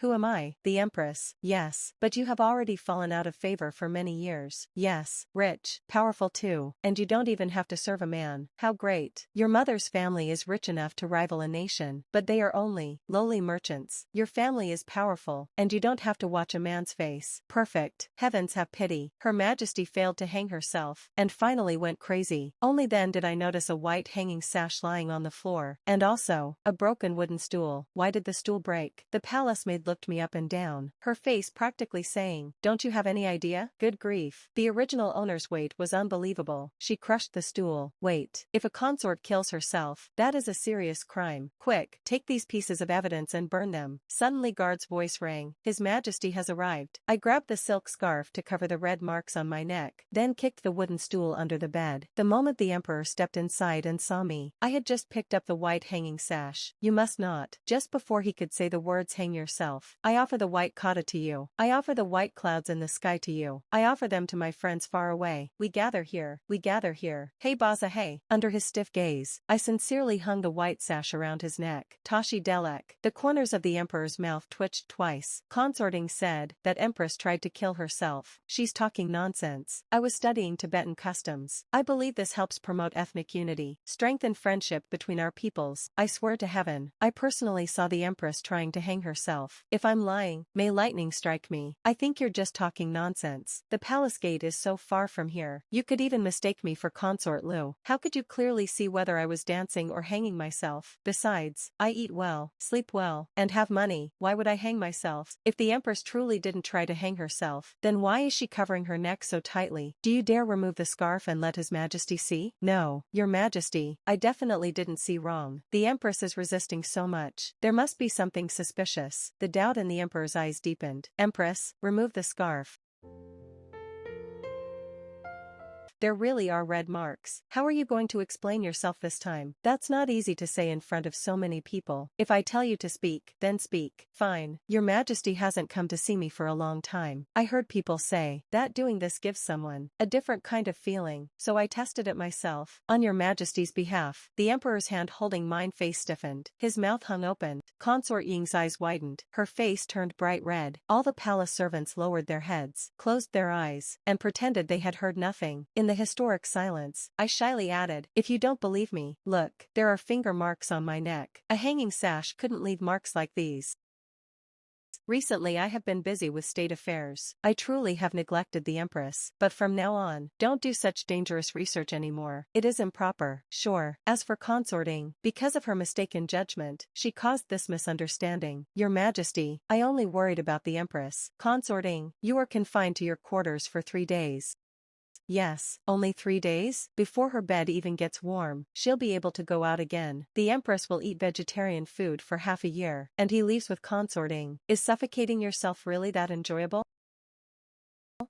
Who am I? The Empress. Yes, but you have already fallen out of favor for many years. Yes, rich, powerful too, and you don't even have to serve a man. How great. Your mother's family is rich enough to rival a nation, but they are only lowly merchants. Your family is powerful, and you don't have to watch a man's face. Perfect. Heavens have pity. Her Majesty failed to hang herself, and finally went crazy. Only then did I notice a white hanging sash lying on the floor, and also a broken wooden stool. Why did the stool break? The palace maid looked me up and down, her face practically saying, "Don't you have any idea?" Good grief. The original owner's weight was unbelievable. She crushed the stool. Wait. If a consort kills herself, that is a serious crime. Quick, take these pieces of evidence and burn them. Suddenly guard's voice rang. His Majesty has arrived. I grabbed the silk scarf to cover the red marks on my neck, then kicked the wooden stool under the bed. The moment the Emperor stepped inside and saw me, I had just picked up the white hanging sash. You must not. Just before he could say the words, hang yourself. I offer the white cotta to you. I offer the white clouds in the sky to you. I offer them to my friends far away. We gather here. We gather here. Hey Baza hey. Under his stiff gaze, I sincerely hung the white sash around his neck. Tashi Delek. The corners of the Emperor's mouth twitched twice. Consorting said, that Empress tried to kill herself. She's talking nonsense. I was studying Tibetan customs. I believe this helps promote ethnic unity, strengthen friendship between our peoples. I swear to heaven, I personally saw the Empress trying to hang herself. If I'm lying, may lightning strike me. I think you're just talking nonsense. The palace gate is so far from here. You could even mistake me for Consort Lu. How could you clearly see whether I was dancing or hanging myself? Besides, I eat well, sleep well, and have money. Why would I hang myself? If the Empress truly didn't try to hang herself, then why is she covering her neck so tightly? Do you dare remove the scarf and let His Majesty see? No, Your Majesty, I definitely didn't see wrong. The Empress is resisting so much. There must be something suspicious. The doubt in the Emperor's eyes deepened. Empress, remove the scarf. There really are red marks. How are you going to explain yourself this time? That's not easy to say in front of so many people. If I tell you to speak, then speak. Fine. Your Majesty hasn't come to see me for a long time. I heard people say that doing this gives someone a different kind of feeling, so I tested it myself. On Your Majesty's behalf. The Emperor's hand holding mine face stiffened. His mouth hung open. Consort Ying's eyes widened. Her face turned bright red. All the palace servants lowered their heads, closed their eyes, and pretended they had heard nothing. In the historic silence, I shyly added, if you don't believe me, look, there are finger marks on my neck. A hanging sash couldn't leave marks like these. Recently I have been busy with state affairs. I truly have neglected the Empress, but from now on, don't do such dangerous research anymore. It is improper. Sure. As for consorting, because of her mistaken judgment, she caused this misunderstanding. Your Majesty, I only worried about the Empress. Consorting, you are confined to your quarters for 3 days. Yes, only 3 days? Before her bed even gets warm, she'll be able to go out again. The Empress will eat vegetarian food for half a year, and he leaves with consorting. Is suffocating yourself really that enjoyable?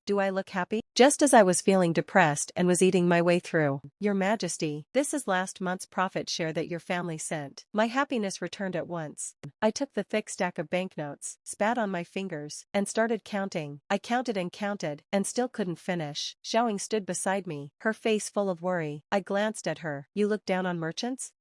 Do I look happy? Just as I was feeling depressed and was eating my way through. Your Majesty, this is last month's profit share that your family sent. My happiness returned at once. I took the thick stack of banknotes, spat on my fingers, and started counting. I counted, and still couldn't finish. Xiaoying stood beside me, her face full of worry. I glanced at her. You look down on merchants?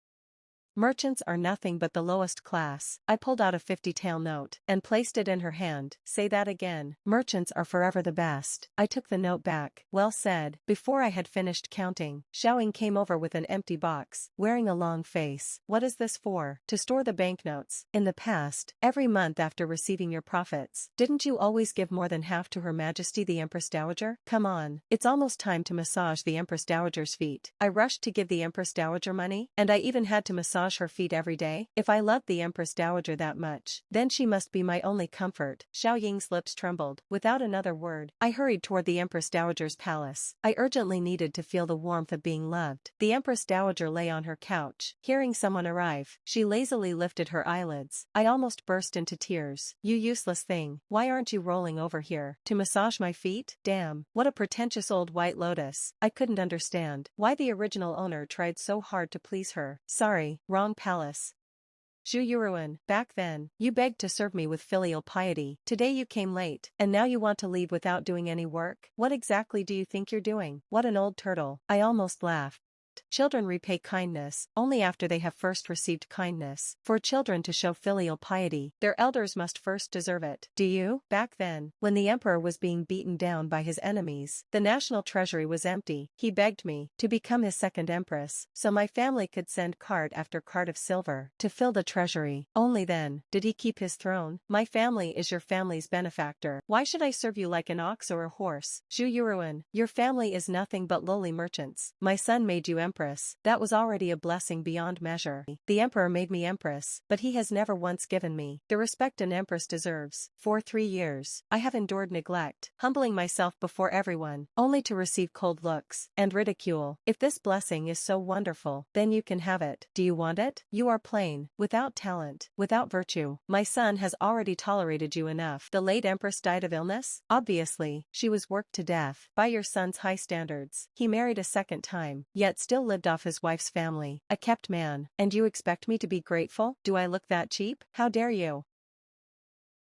Merchants are nothing but the lowest class. I pulled out a 50-tael note and placed it in her hand. Say that again. Merchants are forever the best. I took the note back. Well said. Before I had finished counting, Xiaoying came over with an empty box, wearing a long face. What is this for? To store the banknotes. In the past, every month after receiving your profits, didn't you always give more than half to Her Majesty the Empress Dowager? Come on. It's almost time to massage the Empress Dowager's feet. I rushed to give the Empress Dowager money, and I even had to massage her feet every day. If I loved the Empress Dowager that much, then she must be my only comfort. Xiaoying's lips trembled. Without another word, I hurried toward the Empress Dowager's palace. I urgently needed to feel the warmth of being loved. The Empress Dowager lay on her couch. Hearing someone arrive, she lazily lifted her eyelids. I almost burst into tears. You useless thing, why aren't you rolling over here? To massage my feet? Damn, what a pretentious old white lotus. I couldn't understand why the original owner tried so hard to please her. Sorry, wrong palace. Zhu Yuruan, back then, you begged to serve me with filial piety. Today you came late, and now you want to leave without doing any work? What exactly do you think you're doing? What an old turtle. I almost laughed. Children repay kindness only after they have first received kindness. For children to show filial piety, their elders must first deserve it. Do you? Back then, when the emperor was being beaten down by his enemies, the national treasury was empty. He begged me to become his second empress, so my family could send cart after cart of silver to fill the treasury. Only then did he keep his throne. My family is your family's benefactor. Why should I serve you like an ox or a horse? Zhu Yuruan, your family is nothing but lowly merchants. My son made you empress. That was already a blessing beyond measure. The emperor made me empress, but he has never once given me the respect an empress deserves. For 3 years, I have endured neglect, humbling myself before everyone, only to receive cold looks and ridicule. If this blessing is so wonderful, then you can have it. Do you want it? You are plain, without talent, without virtue. My son has already tolerated you enough. The late empress died of illness? Obviously, she was worked to death by your son's high standards. He married a second time, yet still lived off his wife's family. A kept man. And you expect me to be grateful? Do I look that cheap? How dare you?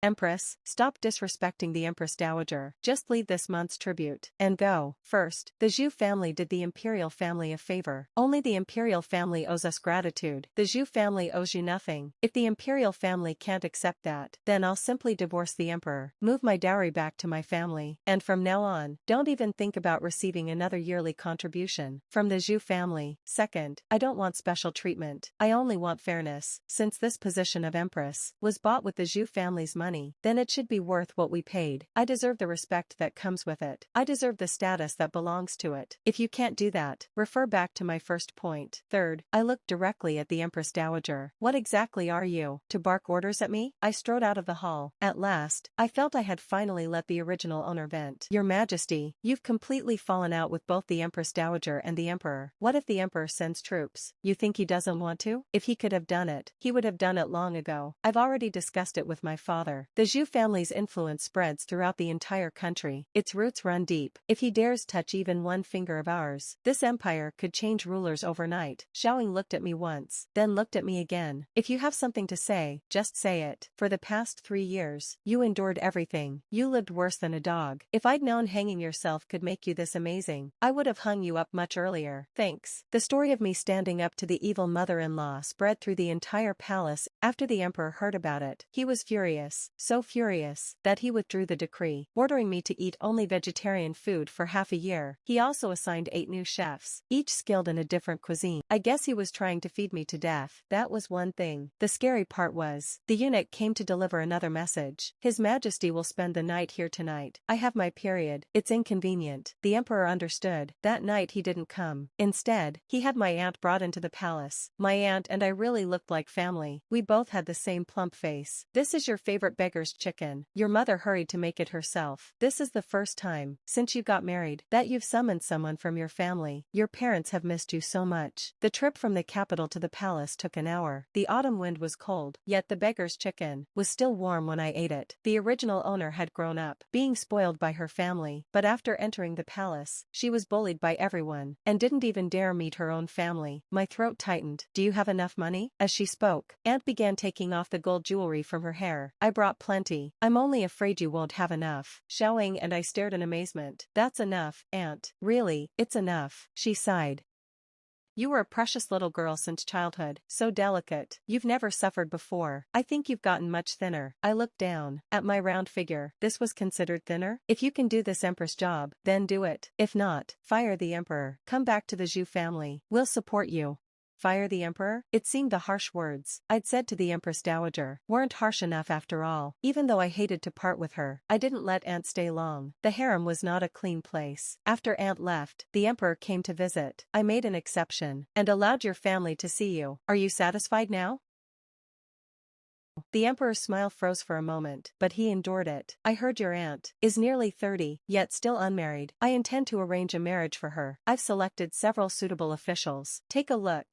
Empress, stop disrespecting the Empress Dowager. Just leave this month's tribute and go. First, the Zhu family did the imperial family a favor. Only the imperial family owes us gratitude. The Zhu family owes you nothing. If the imperial family can't accept that, then I'll simply divorce the emperor, move my dowry back to my family, and from now on, don't even think about receiving another yearly contribution from the Zhu family. Second, I don't want special treatment. I only want fairness. Since this position of empress was bought with the Zhu family's money, then it should be worth what we paid. I deserve the respect that comes with it. I deserve the status that belongs to it. If you can't do that, refer back to my first point. Third, I looked directly at the Empress Dowager. What exactly are you? To bark orders at me? I strode out of the hall. At last, I felt I had finally let the original owner vent. Your Majesty, you've completely fallen out with both the Empress Dowager and the Emperor. What if the Emperor sends troops? You think he doesn't want to? If he could have done it, he would have done it long ago. I've already discussed it with my father. The Zhu family's influence spreads throughout the entire country. Its roots run deep. If he dares touch even one finger of ours, this empire could change rulers overnight. Xiaoying looked at me once, then looked at me again. If you have something to say, just say it. For the past 3 years, you endured everything. You lived worse than a dog. If I'd known hanging yourself could make you this amazing, I would have hung you up much earlier. Thanks. The story of me standing up to the evil mother-in-law spread through the entire palace. After the emperor heard about it, he was furious. So furious that he withdrew the decree, ordering me to eat only vegetarian food for half a year. He also assigned 8 new chefs, each skilled in a different cuisine. I guess he was trying to feed me to death. That was one thing. The scary part was, the eunuch came to deliver another message. His Majesty will spend the night here tonight. I have my period. It's inconvenient. The emperor understood. That night he didn't come. Instead, he had my aunt brought into the palace. My aunt and I really looked like family. We both had the same plump face. This is your favorite beggar's chicken. Your mother hurried to make it herself. This is the first time, since you got married, that you've summoned someone from your family. Your parents have missed you so much. The trip from the capital to the palace took an hour. The autumn wind was cold, yet the beggar's chicken was still warm when I ate it. The original owner had grown up, being spoiled by her family, but after entering the palace, she was bullied by everyone, and didn't even dare meet her own family. My throat tightened. Do you have enough money? As she spoke, Aunt began taking off the gold jewelry from her hair. I brought plenty. I'm only afraid you won't have enough. Xiaoying and I stared in amazement. That's enough, Aunt. Really, it's enough. She sighed. You were a precious little girl since childhood, so delicate. You've never suffered before. I think you've gotten much thinner. I looked down at my round figure. This was considered thinner? If you can do this empress job, then do it. If not, fire the emperor. Come back to the Zhu family. We'll support you. Fire the emperor? It seemed the harsh words I'd said to the Empress Dowager weren't harsh enough after all. Even though I hated to part with her, I didn't let Aunt stay long. The harem was not a clean place. After Aunt left, the emperor came to visit. I made an exception and allowed your family to see you. Are you satisfied now? The emperor's smile froze for a moment, but he endured it. I heard your aunt is nearly 30, yet still unmarried. I intend to arrange a marriage for her. I've selected several suitable officials. Take a look.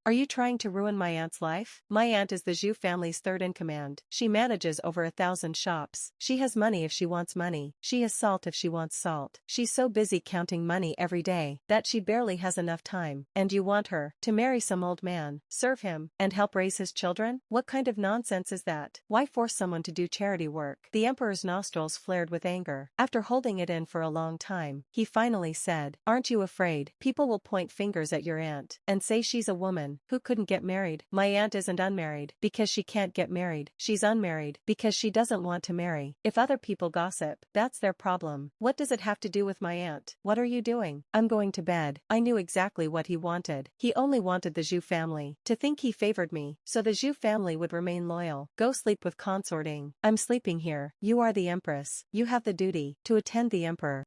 Are you trying to ruin my aunt's life? My aunt is the Zhu family's third in command. She manages over 1,000 shops. She has money if she wants money. She has salt if she wants salt. She's so busy counting money every day that she barely has enough time. And you want her to marry some old man, serve him, and help raise his children? What kind of nonsense is that? Why force someone to do charity work? The emperor's nostrils flared with anger. After holding it in for a long time, he finally said, "Aren't you afraid? People will point fingers at your aunt and say she's a woman who couldn't get married. My aunt isn't unmarried because she can't get married. She's unmarried because she doesn't want to marry. If other people gossip, that's their problem. What does it have to do with my aunt? What are you doing?" "I'm going to bed." I knew exactly what he wanted. He only wanted the Zhu family to think he favored me, so the Zhu family would remain loyal. "Go sleep with consorting. I'm sleeping here. You are the empress. You have the duty to attend the emperor."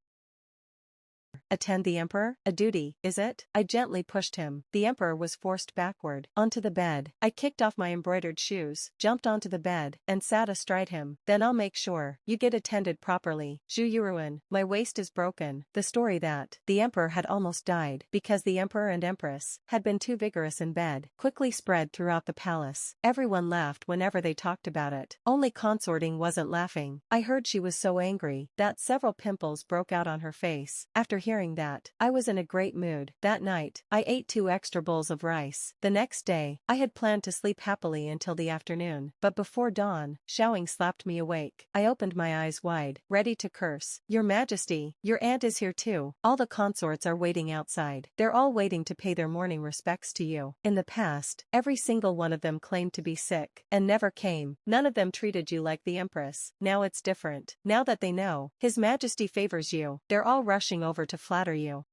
Attend the emperor? A duty, is it? I gently pushed him. The emperor was forced backward, onto the bed. I kicked off my embroidered shoes, jumped onto the bed, and sat astride him. "Then I'll make sure you get attended properly. Zhu Yuruan, my waist is broken." The story that the emperor had almost died because the emperor and empress had been too vigorous in bed quickly spread throughout the palace. Everyone laughed whenever they talked about it. Only consorting wasn't laughing. I heard she was so angry that several pimples broke out on her face. After hearing that, I was in a great mood. That night, I ate 2 extra bowls of rice. The next day, I had planned to sleep happily until the afternoon, but before dawn, Xiaoying slapped me awake. I opened my eyes wide, ready to curse. "Your Majesty, your aunt is here too. All the consorts are waiting outside. They're all waiting to pay their morning respects to you. In the past, every single one of them claimed to be sick and never came. None of them treated you like the empress. Now it's different. Now that they know His Majesty favors you, they're all rushing over to flatter you."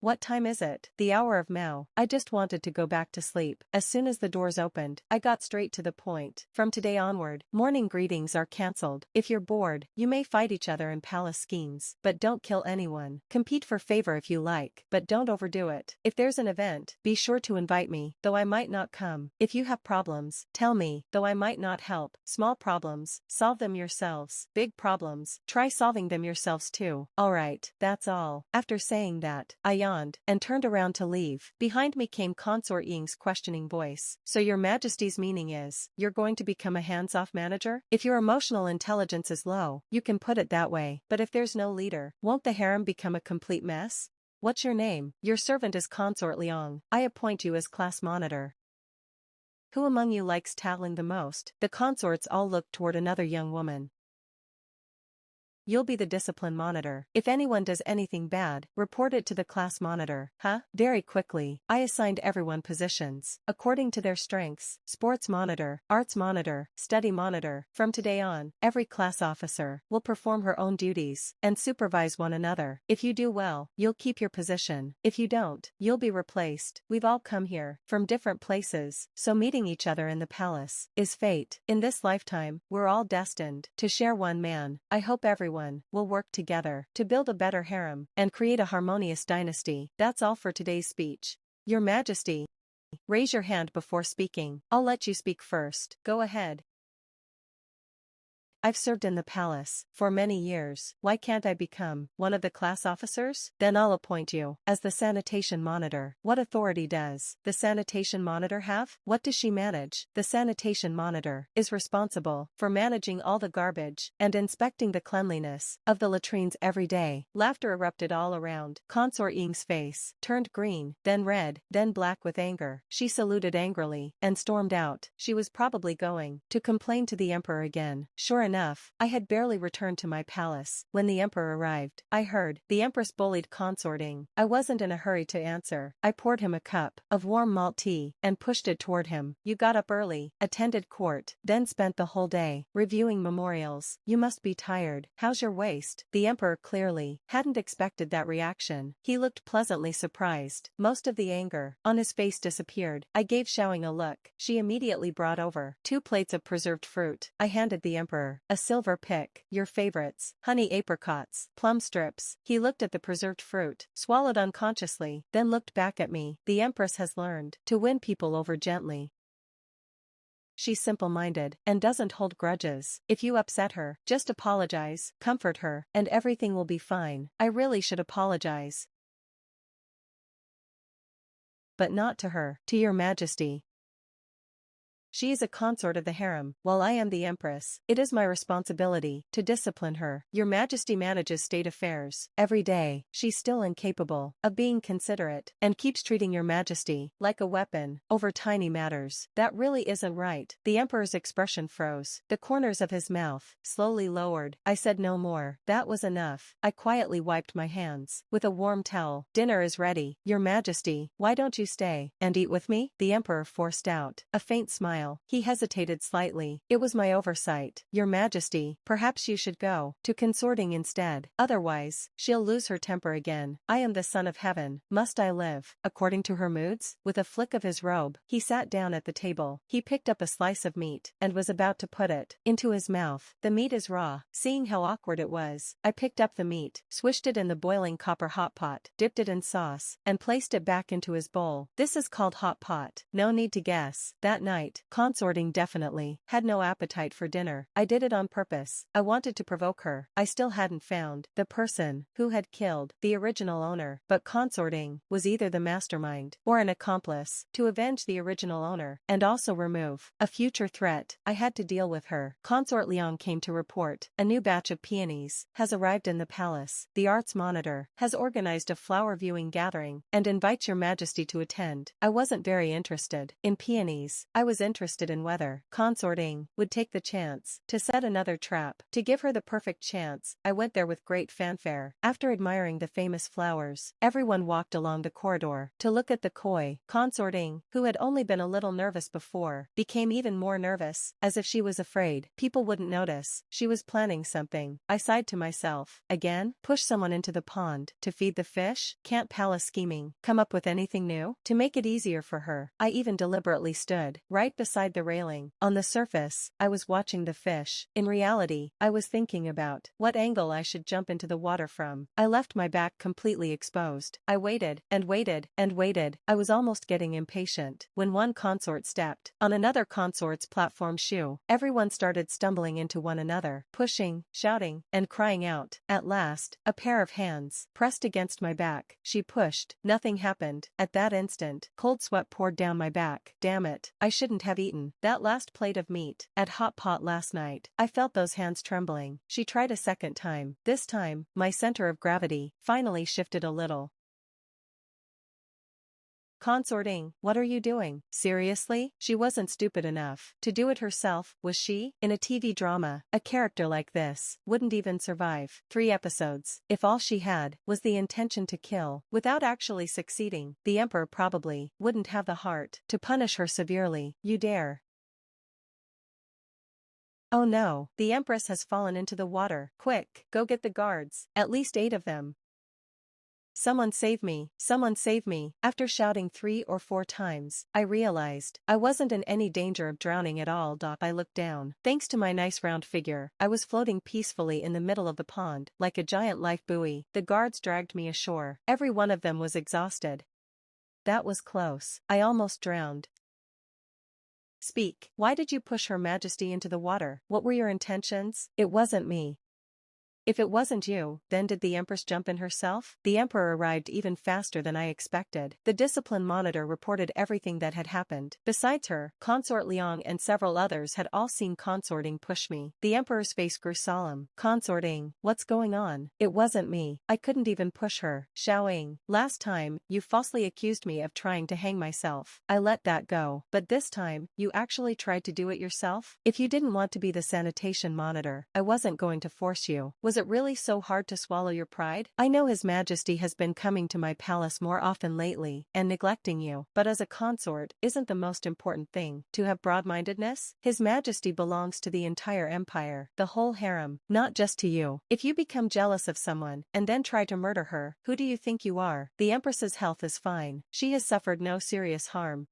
"What time is it?" "The hour of Mao." I just wanted to go back to sleep. As soon as the doors opened, I got straight to the point. "From today onward, morning greetings are cancelled. If you're bored, you may fight each other in palace schemes, but don't kill anyone. Compete for favor if you like, but don't overdo it. If there's an event, be sure to invite me, though I might not come. If you have problems, tell me, though I might not help. Small problems, solve them yourselves. Big problems, try solving them yourselves too. Alright, that's all." After saying that, I yawned and turned around to leave. Behind me came Consort Ying's questioning voice. "So your Majesty's meaning is, you're going to become a hands-off manager? If your emotional intelligence is low, you can put it that way, but if there's no leader, won't the harem become a complete mess? What's your name?" "Your servant is Consort Liang. I appoint you as class monitor." "Who among you likes tattling the most?" The consorts all looked toward another young woman. "You'll be the discipline monitor. If anyone does anything bad, report it to the class monitor." "Huh?" Very quickly, I assigned everyone positions according to their strengths. Sports monitor, arts monitor, study monitor. From today on, every class officer will perform her own duties and supervise one another. If you do well, you'll keep your position. If you don't, you'll be replaced. We've all come here from different places, so meeting each other in the palace is fate. In this lifetime, we're all destined to share one man. I hope everyone will work together to build a better harem and create a harmonious dynasty. That's all for today's speech. Your Majesty, raise your hand before speaking. I'll let you speak first. Go ahead. "I've served in the palace for many years. Why can't I become one of the class officers?" "Then I'll appoint you as the sanitation monitor." "What authority does the sanitation monitor have?" "What does she manage?" "The sanitation monitor is responsible for managing all the garbage and inspecting the cleanliness of the latrines every day." Laughter erupted all around. Consort Ying's face turned green, then red, then black with anger. She saluted angrily and stormed out. She was probably going to complain to the emperor again. Sure enough, I had barely returned to my palace when the emperor arrived. I heard the empress bullied consorting. I wasn't in a hurry to answer. I poured him a cup of warm malt tea and pushed it toward him. "You got up early, attended court, then spent the whole day reviewing memorials. You must be tired. How's your waist?" The emperor clearly hadn't expected that reaction. He looked pleasantly surprised. Most of the anger on his face disappeared. I gave Xiaoying a look. She immediately brought over 2 plates of preserved fruit. I handed the emperor a silver pick. "Your favorites, honey apricots, plum strips." He looked at the preserved fruit, swallowed unconsciously, then looked back at me. The empress has learned to win people over gently. She's simple-minded and doesn't hold grudges. If you upset her, just apologize, comfort her, and everything will be fine. I really should apologize. but not to her, to your majesty. She is a consort of the harem, while I am the empress. It is my responsibility to discipline her. Your majesty manages state affairs every day. She's still incapable of being considerate and keeps treating your majesty like a weapon over tiny matters. That really isn't right. The emperor's expression froze. The corners of his mouth slowly lowered. I said no more. That was enough. I quietly wiped my hands with a warm towel. Dinner is ready. Your majesty, why don't you stay and eat with me? The emperor forced out a faint smile. He hesitated slightly. It was my oversight. Your majesty, perhaps you should go to consorting instead. Otherwise, she'll lose her temper again. I am the son of heaven. Must I live according to her moods? With a flick of his robe, he sat down at the table. He picked up a slice of meat and was about to put it into his mouth. The meat is raw. Seeing how awkward it was, I picked up the meat, swished it in the boiling copper hot pot, dipped it in sauce, and placed it back into his bowl. This is called hot pot. No need to guess. That night, consorting definitely had no appetite for dinner. I did it on purpose. I wanted to provoke her. I still hadn't found the person who had killed the original owner, but consorting was either the mastermind or an accomplice to avenge the original owner and also remove a future threat. I had to deal with her. Consort Liang came to report. A new batch of peonies has arrived in the palace. The arts monitor has organized a flower viewing gathering and invites your majesty to attend. I wasn't very interested in peonies. I was interested in whether consorting would take the chance to set another trap. To give her the perfect chance, I went there with great fanfare. After admiring the famous flowers, everyone walked along the corridor to look at the koi. Consorting, who had only been a little nervous before, became even more nervous, as if she was afraid people wouldn't notice she was planning something. I sighed to myself. Again? Push someone into the pond to feed the fish? Can't palace scheming come up with anything new? To make it easier for her, I even deliberately stood right beside the railing. On the surface, I was watching the fish. In reality, I was thinking about what angle I should jump into the water from. I left my back completely exposed. I waited, and waited, and waited. I was almost getting impatient when one consort stepped on another consort's platform shoe. Everyone started stumbling into one another, pushing, shouting, and crying out. At last, a pair of hands pressed against my back. She pushed. Nothing happened. At that instant, cold sweat poured down my back. Damn it. I shouldn't have eaten that last plate of meat at hot pot last night. I felt those hands trembling. She tried a second time. This time, my center of gravity finally shifted a little. Consorting, what are you doing? Seriously? She wasn't stupid enough to do it herself, was she? In a TV drama, a character like this wouldn't even survive 3 episodes. If all she had was the intention to kill, without actually succeeding, the emperor probably wouldn't have the heart to punish her severely. You dare? Oh no, the empress has fallen into the water. Quick, go get the guards, at least 8 of them. Someone save me, someone save me. After shouting 3 or 4 times, I realized I wasn't in any danger of drowning at all. I looked down. Thanks to my nice round figure, I was floating peacefully in the middle of the pond, like a giant life buoy. The guards dragged me ashore. Every one of them was exhausted. That was close. I almost drowned. Speak. Why did you push Her Majesty into the water? What were your intentions? It wasn't me. If it wasn't you, then did the Empress jump in herself? The Emperor arrived even faster than I expected. The discipline monitor reported everything that had happened. Besides her, Consort Liang and several others had all seen consorting push me. The Emperor's face grew solemn. Consorting, what's going on? It wasn't me. I couldn't even push her. Xiaoying, last time, you falsely accused me of trying to hang myself. I let that go. But this time, you actually tried to do it yourself? If you didn't want to be the sanitation monitor, I wasn't going to force you. Was it really so hard to swallow your pride? I know His Majesty has been coming to my palace more often lately and neglecting you, but as a consort, isn't the most important thing to have broad-mindedness? His Majesty belongs to the entire empire, the whole harem, not just to you. If you become jealous of someone and then try to murder her, who do you think you are? The Empress's health is fine. She has suffered no serious harm.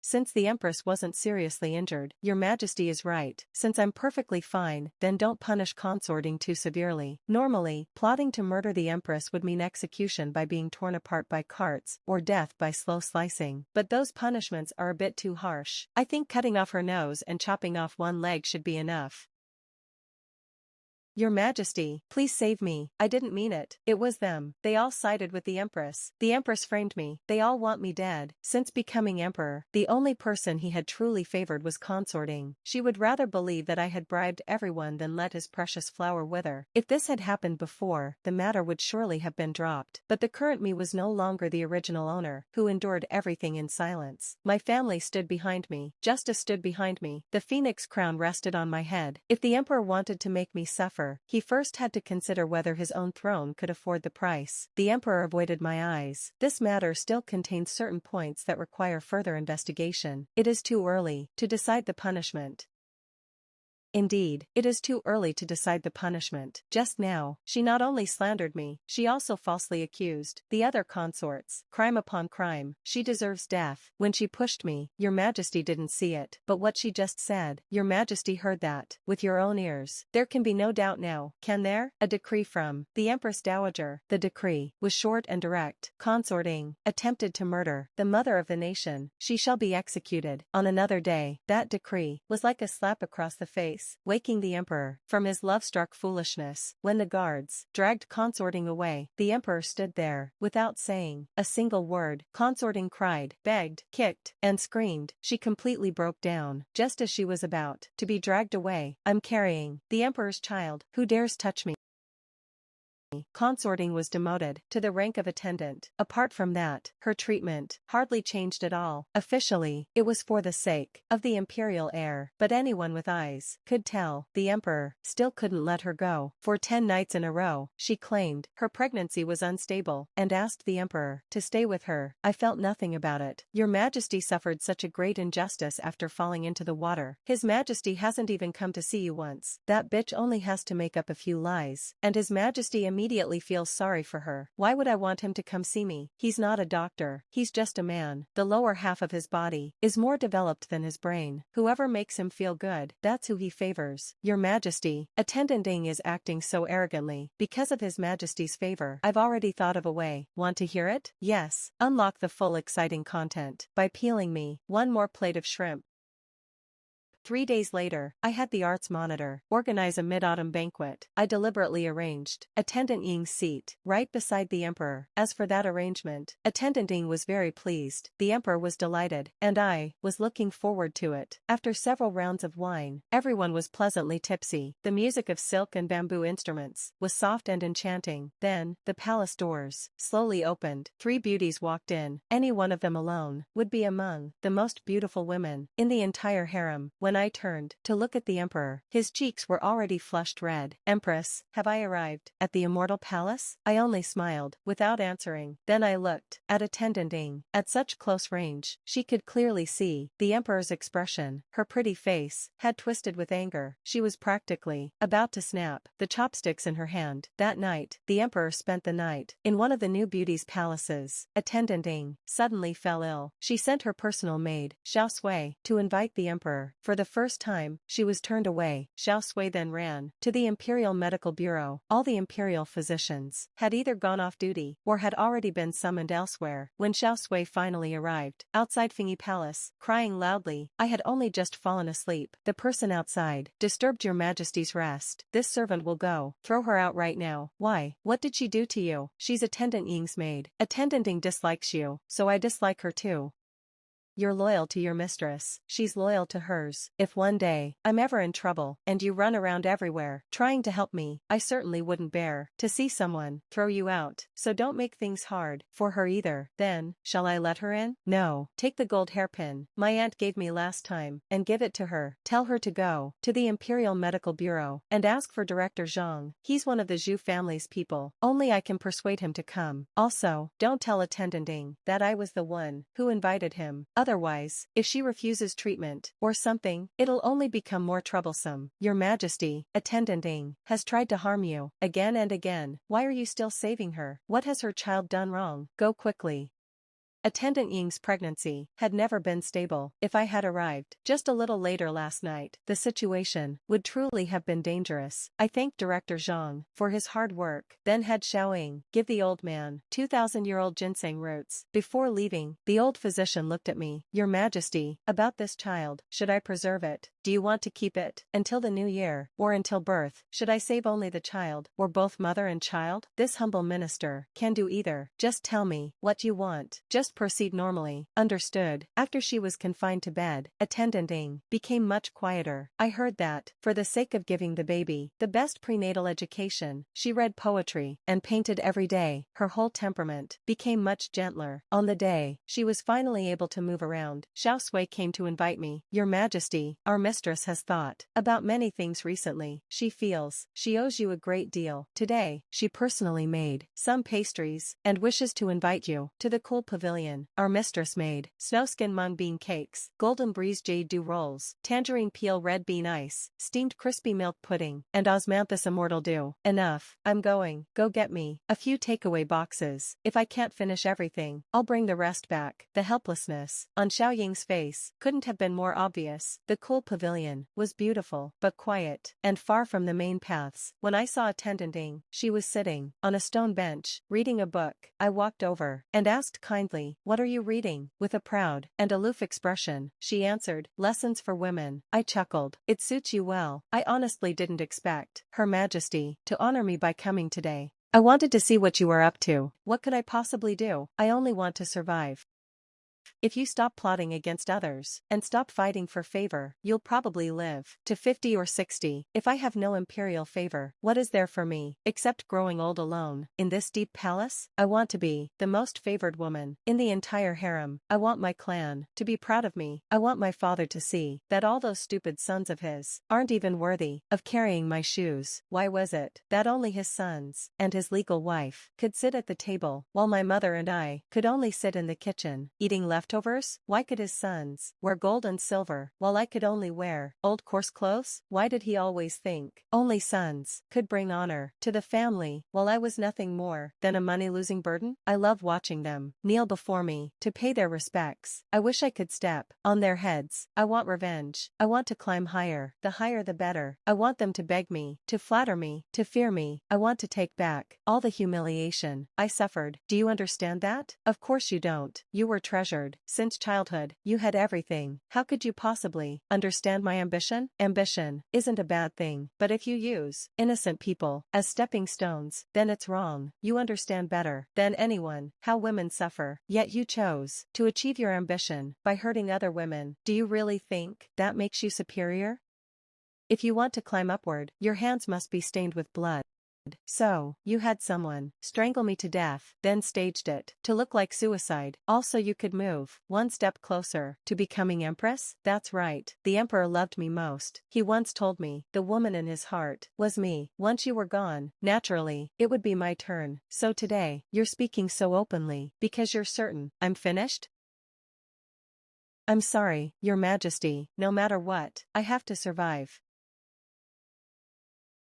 Since the Empress wasn't seriously injured, Your Majesty is right. Since I'm perfectly fine, then don't punish consorting too severely. Normally, plotting to murder the Empress would mean execution by being torn apart by carts, or death by slow slicing. But those punishments are a bit too harsh. I think cutting off her nose and chopping off one leg should be enough. Your Majesty, please save me, I didn't mean it. It was them. They all sided with the Empress. The Empress framed me. They all want me dead. Since becoming emperor, the only person he had truly favored was consorting. She would rather believe that I had bribed everyone than let his precious flower wither. If this had happened before, the matter would surely have been dropped. But the current me was no longer the original owner, who endured everything in silence. My family stood behind me. Justice stood behind me. The phoenix crown rested on my head. If the emperor wanted to make me suffer, he first had to consider whether his own throne could afford the price. The emperor avoided my eyes. This matter still contains certain points that require further investigation. It is too early to decide the punishment. Indeed, it is too early to decide the punishment. Just now, she not only slandered me, she also falsely accused the other consorts. Crime upon crime. She deserves death. When she pushed me, Your Majesty didn't see it. But what she just said, Your Majesty heard that, with your own ears. There can be no doubt now, can there? A decree from the Empress Dowager. The decree was short and direct. Consorting, attempted to murder the mother of the nation. She shall be executed on another day. That decree was like a slap across the face, waking the emperor from his love-struck foolishness. When the guards dragged consorting away, the emperor stood there, without saying a single word. Consorting cried, begged, kicked, and screamed. She completely broke down, just as she was about to be dragged away. I'm carrying the emperor's child. Who dares touch me? Consorting was demoted to the rank of attendant. Apart from that, her treatment hardly changed at all. Officially, it was for the sake of the imperial heir, but anyone with eyes could tell the emperor still couldn't let her go. For 10 nights in a row, she claimed her pregnancy was unstable and asked the emperor to stay with her. I felt nothing about it. Your Majesty suffered such a great injustice after falling into the water. His Majesty hasn't even come to see you once. That bitch only has to make up a few lies, and His Majesty immediately feels sorry for her. Why would I want him to come see me? He's not a doctor. He's just a man. The lower half of his body is more developed than his brain. Whoever makes him feel good, that's who he favors. Your Majesty, Attendant Ing is acting so arrogantly because of His Majesty's favor. I've already thought of a way. Want to hear it? Yes. Unlock the full exciting content by peeling me one more plate of shrimp. 3 days later, I had the arts monitor organize a mid-autumn banquet. I deliberately arranged Attendant Ying's seat right beside the emperor. As for that arrangement, Attendant Ying was very pleased. The emperor was delighted, and I was looking forward to it. After several rounds of wine, everyone was pleasantly tipsy. The music of silk and bamboo instruments was soft and enchanting. Then, the palace doors slowly opened. 3 beauties walked in. Any one of them alone would be among the most beautiful women in the entire harem. When I turned to look at the emperor, his cheeks were already flushed red. Empress, have I arrived at the immortal palace? I only smiled, without answering. Then I looked at Attendant Ing. At such close range, she could clearly see the emperor's expression. Her pretty face had twisted with anger. She was practically about to snap, the chopsticks in her hand. That night, the emperor spent the night in one of the new beauty's palaces. Attendant Ing suddenly fell ill. She sent her personal maid, Xiao Sui, to invite the emperor. For the first time, she was turned away. Xiao Sui then ran to the Imperial Medical Bureau. All the imperial physicians had either gone off duty or had already been summoned elsewhere. When Xiao Sui finally arrived outside Fingy Palace, crying loudly, I had only just fallen asleep. The person outside disturbed Your Majesty's rest. This servant will go. Throw her out right now. Why? What did she do to you? She's Attendant Ying's maid. Attendant Ying dislikes you, so I dislike her too. You're loyal to your mistress, she's loyal to hers. If one day I'm ever in trouble and you run around everywhere trying to help me, I certainly wouldn't bear to see someone throw you out. So don't make things hard for her either. Then, shall I let her in? No. Take the gold hairpin my aunt gave me last time and give it to her. Tell her to go to the Imperial Medical Bureau and ask for Director Zhang. He's one of the Zhu family's people. Only I can persuade him to come. Also, don't tell Attendant Ing that I was the one who invited him. Otherwise, if she refuses treatment or something, it'll only become more troublesome. Your Majesty, Attendant Ing has tried to harm you again and again. Why are you still saving her? What has her child done wrong? Go quickly. Attendant Ying's pregnancy had never been stable. If I had arrived just a little later last night, the situation would truly have been dangerous. I thanked Director Zhang for his hard work, then had Xiaoying give the old man 2,000-year-old ginseng roots. Before leaving, the old physician looked at me. Your Majesty, about this child, should I preserve it? Do you want to keep it until the new year, or until birth? Should I save only the child, or both mother and child? This humble minister can do either. Just tell me what you want. Just proceed normally. Understood. After she was confined to bed, Attendant Ying became much quieter. I heard that, for the sake of giving the baby the best prenatal education, she read poetry and painted every day. Her whole temperament became much gentler. On the day she was finally able to move around, Xiao Sui came to invite me. Your Majesty, our mistress has thought about many things recently. She feels she owes you a great deal. Today, she personally made some pastries and wishes to invite you to the cool pavilion. Our mistress made snowskin mung bean cakes, golden breeze jade dew rolls, tangerine peel red bean ice, steamed crispy milk pudding, and osmanthus immortal dew. Enough. I'm going. Go get me a few takeaway boxes. If I can't finish everything, I'll bring the rest back. The helplessness on Xiaoying's face couldn't have been more obvious. The cool pavilion was beautiful, but quiet, and far from the main paths. When I saw Attendant Ying, she was sitting on a stone bench, reading a book. I walked over and asked kindly, "What are you reading?" With a proud and aloof expression, she answered, "Lessons for Women." I chuckled. It suits you well. I honestly didn't expect Her Majesty to honor me by coming today. I wanted to see what you were up to. What could I possibly do? I only want to survive. If you stop plotting against others and stop fighting for favor, you'll probably live to 50 or 60. If I have no imperial favor, what is there for me, except growing old alone in this deep palace? I want to be the most favored woman in the entire harem. I want my clan to be proud of me. I want my father to see that all those stupid sons of his aren't even worthy of carrying my shoes. Why was it that only his sons and his legal wife could sit at the table, while my mother and I could only sit in the kitchen, eating leftovers? Why could his sons wear gold and silver, while I could only wear old coarse clothes? Why did he always think only sons could bring honor to the family, while I was nothing more than a money-losing burden? I love watching them kneel before me to pay their respects. I wish I could step on their heads. I want revenge. I want to climb higher. The higher the better. I want them to beg me, to flatter me, to fear me. I want to take back all the humiliation I suffered. Do you understand that? Of course you don't. You were treasured since childhood. You had everything. How could you possibly understand my ambition? Ambition isn't a bad thing, but if you use innocent people as stepping stones, then it's wrong. You understand better than anyone how women suffer, yet you chose to achieve your ambition by hurting other women. Do you really think that makes you superior? If you want to climb upward, your hands must be stained with blood. So, you had someone strangle me to death, then staged it to look like suicide. Also, you could move one step closer to becoming empress? That's right. The emperor loved me most. He once told me the woman in his heart was me. Once you were gone, naturally, it would be my turn. So today, you're speaking so openly because you're certain I'm finished? I'm sorry, Your Majesty. No matter what, I have to survive.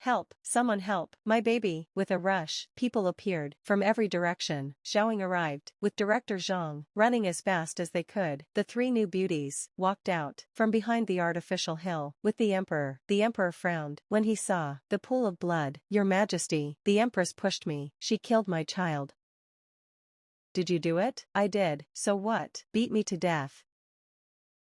Help, someone help, my baby. With a rush, people appeared from every direction. Xiaoying arrived, with Director Zhang running as fast as they could. The three new beauties walked out from behind the artificial hill with the emperor. The emperor frowned when he saw the pool of blood. Your Majesty, the empress pushed me. She killed my child. Did you do it? I did. So what? Beat me to death.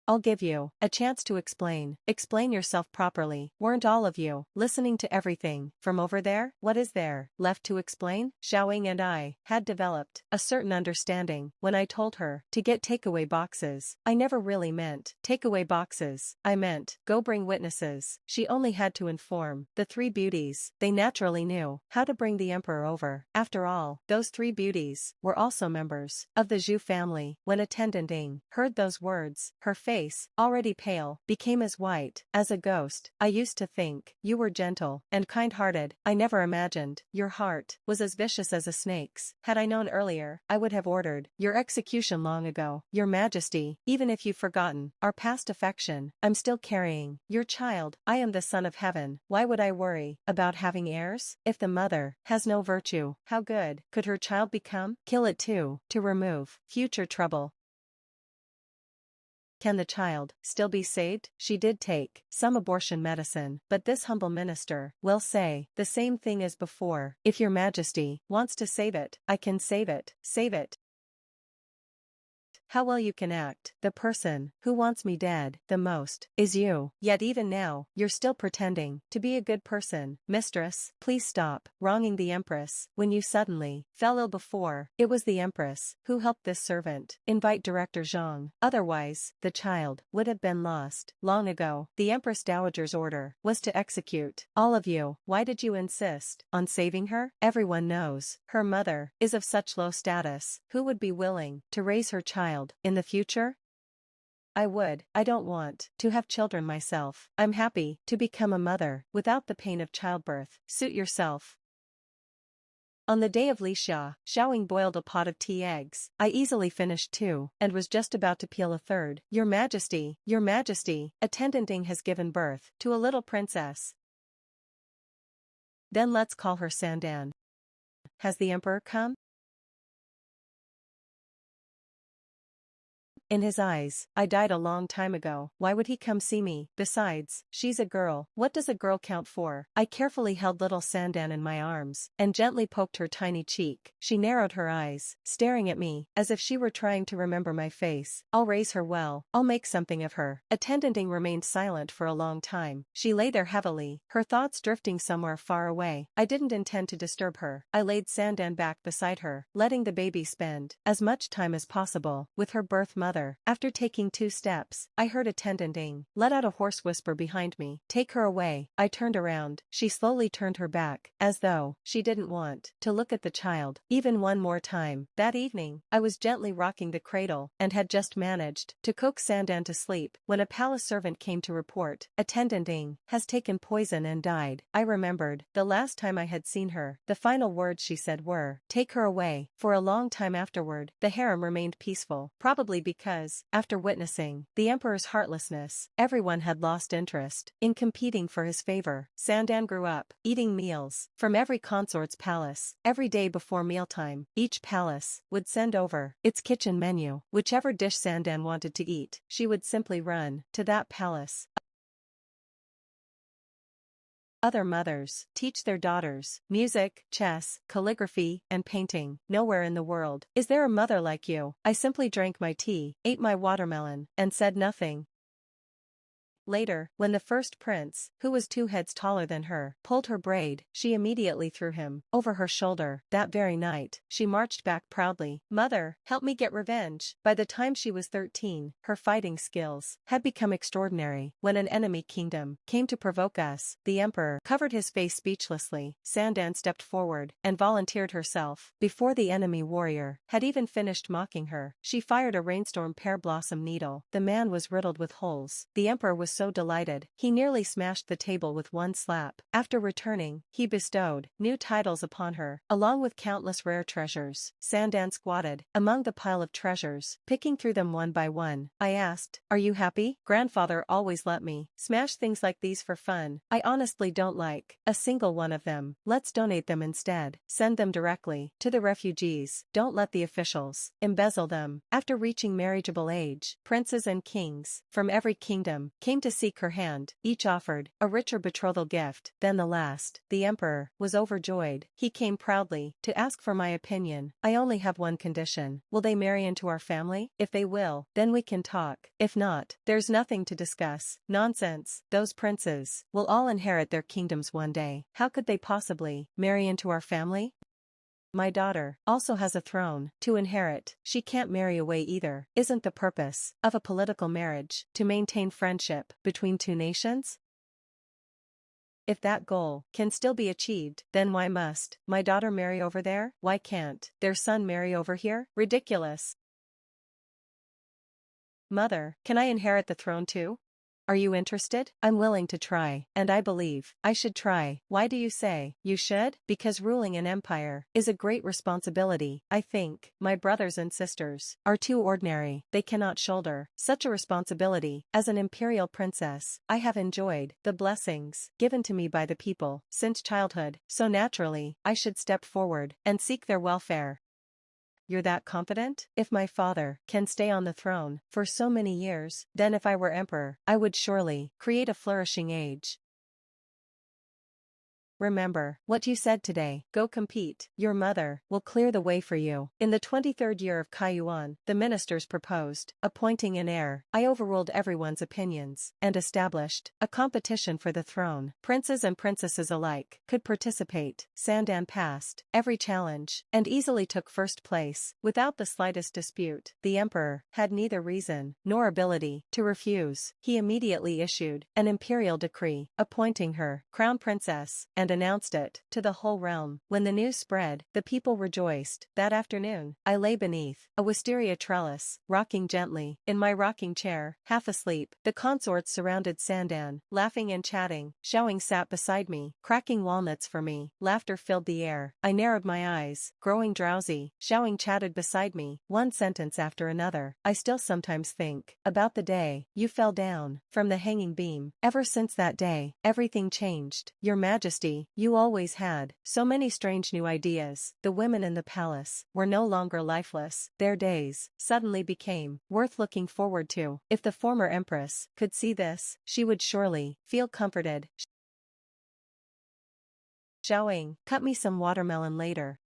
I'll give you a chance to explain. Explain yourself properly. Weren't all of you listening to everything from over there? What is there left to explain? Xiaoying and I had developed a certain understanding when I told her to get takeaway boxes. I never really meant takeaway boxes. I meant go bring witnesses. She only had to inform the three beauties. They naturally knew how to bring the emperor over. After all, those three beauties were also members of the Zhu family. When Attendant Ying heard those words, her face face, already pale, became as white as a ghost. I used to think you were gentle and kind-hearted. I never imagined your heart was as vicious as a snake's. Had I known earlier, I would have ordered your execution long ago. Your Majesty, even if you've forgotten our past affection, I'm still carrying your child. I am the son of heaven. Why would I worry about having heirs? If the mother has no virtue, how good could her child become? Kill it too, to remove future trouble. Can the child still be saved? She did take some abortion medicine, but this humble minister will say the same thing as before. If your Majesty wants to save it, I can save it. Save it. How well you can act. The person who wants me dead the most is you. Yet even now, you're still pretending to be a good person. Mistress, please stop wronging the Empress. When you suddenly fell ill before, it was the Empress who helped this servant. Invite Director Zhang. Otherwise, the child would have been lost long ago. The Empress Dowager's order was to execute all of you. Why did you insist on saving her? Everyone knows her mother is of such low status. Who would be willing to raise her child in the future? I would. I don't want to have children myself. I'm happy to become a mother without the pain of childbirth. Suit yourself. On the day of Li Xiaoing boiled a pot of tea eggs. I easily finished 2 and was just about to peel a 3rd. Your Majesty, Attendanting has given birth to a little princess. Then let's call her Sandan. Has the Emperor come? In his eyes, I died a long time ago. Why would he come see me? Besides, she's a girl. What does a girl count for? I carefully held little Sandan in my arms and gently poked her tiny cheek. She narrowed her eyes, staring at me as if she were trying to remember my face. I'll raise her well. I'll make something of her. Attendanting remained silent for a long time. She lay there heavily, her thoughts drifting somewhere far away. I didn't intend to disturb her. I laid Sandan back beside her, letting the baby spend as much time as possible with her birth mother. After taking 2 steps, I heard Attendanting let out a hoarse whisper behind me. Take her away. I turned around. She slowly turned her back, as though she didn't want to look at the child even one more time. That evening, I was gently rocking the cradle and had just managed to coax Sandan to sleep when a palace servant came to report, Attendanting has taken poison and died. I remembered the last time I had seen her. The final words she said were, take her away. For a long time afterward, the harem remained peaceful, probably because, after witnessing the Emperor's heartlessness, everyone had lost interest in competing for his favor. Sandan grew up, eating meals from every consort's palace. Every day before mealtime, each palace would send over its kitchen menu. Whichever dish Sandan wanted to eat, she would simply run to that palace. Other mothers teach their daughters music, chess, calligraphy, and painting. Nowhere in the world is there a mother like you. I simply drank my tea, ate my watermelon, and said nothing. Later, when the first prince, who was 2 heads taller than her, pulled her braid, she immediately threw him over her shoulder. That very night, she marched back proudly. Mother, help me get revenge. By the time she was 13, her fighting skills had become extraordinary. When an enemy kingdom came to provoke us, the Emperor covered his face speechlessly. Sandan stepped forward and volunteered herself. Before the enemy warrior had even finished mocking her, she fired a rainstorm pear blossom needle. The man was riddled with holes. The Emperor was so delighted, he nearly smashed the table with one slap. After returning, he bestowed new titles upon her, along with countless rare treasures. Sandan squatted among the pile of treasures, picking through them one by one. I asked, are you happy? Grandfather always let me smash things like these for fun. I honestly don't like a single one of them. Let's donate them instead. Send them directly to the refugees. Don't let the officials embezzle them. After reaching marriageable age, princes and kings from every kingdom came to seek her hand. Each offered a richer betrothal gift than the last. The Emperor was overjoyed. He came proudly to ask for my opinion. I only have one condition. Will they marry into our family? If they will, then we can talk. If not, there's nothing to discuss. Nonsense. Those princes will all inherit their kingdoms one day. How could they possibly marry into our family? My daughter also has a throne to inherit. She can't marry away either. Isn't the purpose of a political marriage to maintain friendship between 2 nations? If that goal can still be achieved, then why must my daughter marry over there? Why can't their son marry over here? Ridiculous. Mother, can I inherit the throne too? Are you interested? I'm willing to try, and I believe I should try. Why do you say you should? Because ruling an empire is a great responsibility. I think my brothers and sisters are too ordinary. They cannot shoulder such a responsibility. As an imperial princess, I have enjoyed the blessings given to me by the people since childhood, so naturally, I should step forward and seek their welfare. You're that confident? If my father can stay on the throne for so many years, then if I were emperor, I would surely create a flourishing age. Remember what you said today. Go compete. Your mother will clear the way for you. In the 23rd year of Kaiyuan, the ministers proposed appointing an heir. I overruled everyone's opinions and established a competition for the throne. Princes and princesses alike could participate. Sandan passed every challenge and easily took first place without the slightest dispute. The emperor had neither reason nor ability to refuse. He immediately issued an imperial decree appointing her crown princess and announced it to the whole realm. When the news spread, the people rejoiced. That afternoon, I lay beneath a wisteria trellis, rocking gently in my rocking chair, half asleep. The consorts surrounded Sandan, laughing and chatting. Xiaoying sat beside me, cracking walnuts for me. Laughter filled the air. I narrowed my eyes, growing drowsy. Xiaoying chatted beside me, one sentence after another. I still sometimes think about the day you fell down from the hanging beam. Ever since that day, everything changed. Your Majesty, you always had so many strange new ideas. The women in the palace were no longer lifeless. Their days suddenly became worth looking forward to. If the former empress could see this, she would surely feel comforted. Xiaoying, cut me some watermelon later.